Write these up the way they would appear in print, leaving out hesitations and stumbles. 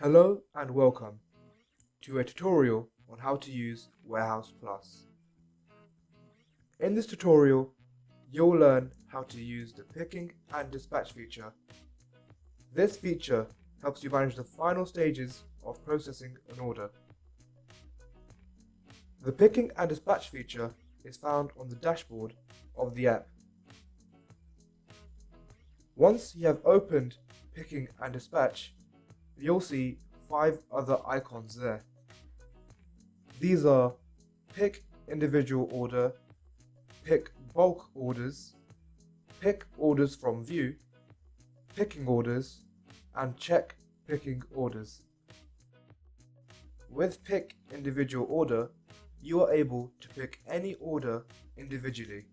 Hello and welcome to a tutorial on how to use Warehouse Plus. In this tutorial, you'll learn how to use the picking and dispatch feature. This feature helps you manage the final stages of processing an order. The picking and dispatch feature is found on the dashboard of the app. Once you have opened picking and dispatch, you'll see 5 other icons there. These are pick individual order, pick bulk orders, pick orders from view, picking orders, and check picking orders. With pick individual order, you are able to pick any order individually.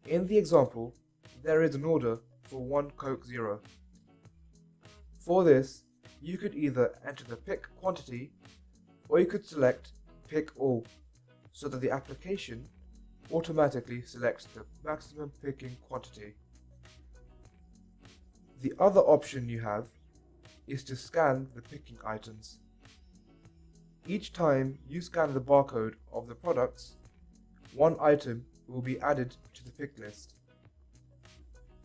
In the example, there is an order for 1 Coke Zero. For this, you could either enter the pick quantity or you could select pick all so that the application automatically selects the maximum picking quantity. The other option you have is to scan the picking items. Each time you scan the barcode of the products, one item will be added to the pick list.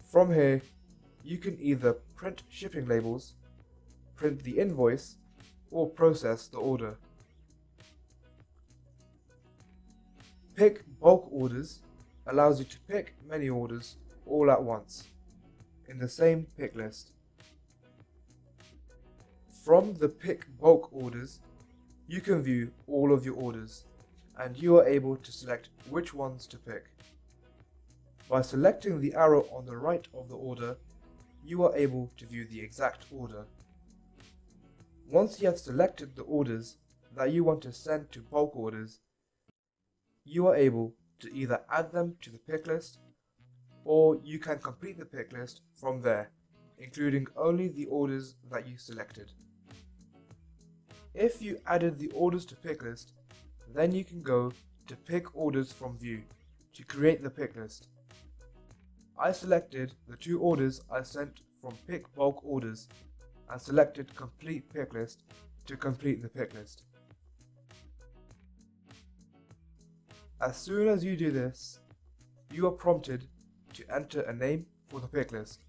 From here, you can either print shipping labels, print the invoice, or process the order. Pick bulk orders allows you to pick many orders all at once in the same pick list. From the pick bulk orders, you can view all of your orders and you are able to select which ones to pick. By selecting the arrow on the right of the order, you are able to view the exact order. Once you have selected the orders that you want to send to bulk orders, you are able to either add them to the pick list or you can complete the pick list from there, including only the orders that you selected. If you added the orders to pick list, then you can go to pick orders from view to create the pick list. I selected the 2 orders I sent from pick bulk orders and selected complete pick list to complete the pick list. As soon as you do this, you are prompted to enter a name for the pick list.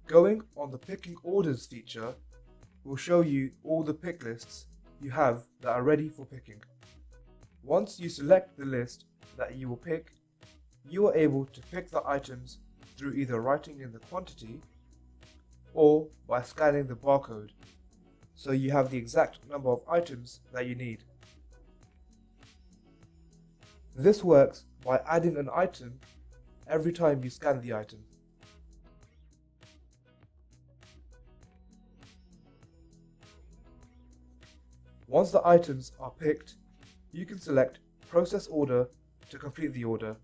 Going on the picking orders feature will show you all the pick lists you have that are ready for picking. Once you select the list that you will pick, you are able to pick the items through either writing in the quantity or by scanning the barcode, so you have the exact number of items that you need. This works by adding an item every time you scan the item. Once the items are picked, you can select Process Order to complete the order.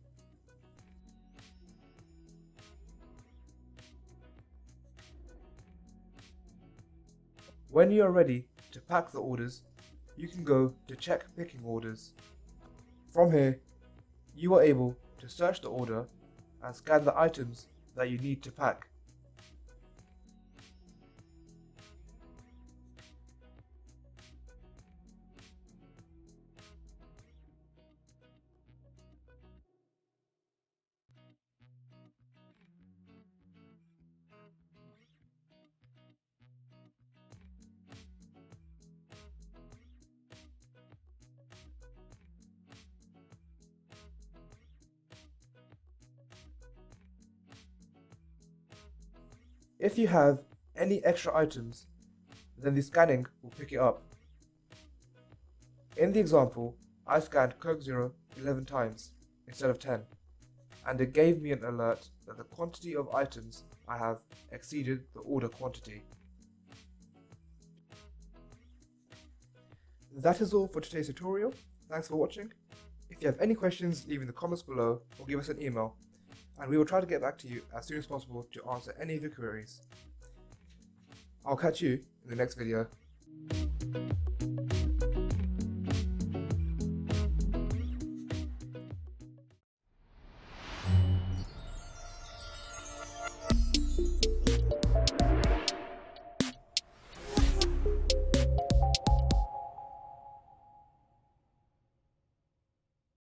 When you are ready to pack the orders, you can go to Check Picking Orders. From here, you are able to search the order and scan the items that you need to pack. If you have any extra items, then the scanning will pick it up. In the example, I scanned Coke Zero 11 times instead of 10, and it gave me an alert that the quantity of items I have exceeded the order quantity. That is all for today's tutorial. Thanks for watching. If you have any questions, leave in the comments below or give us an email. and we will try to get back to you as soon as possible to answer any of your queries. I'll catch you in the next video.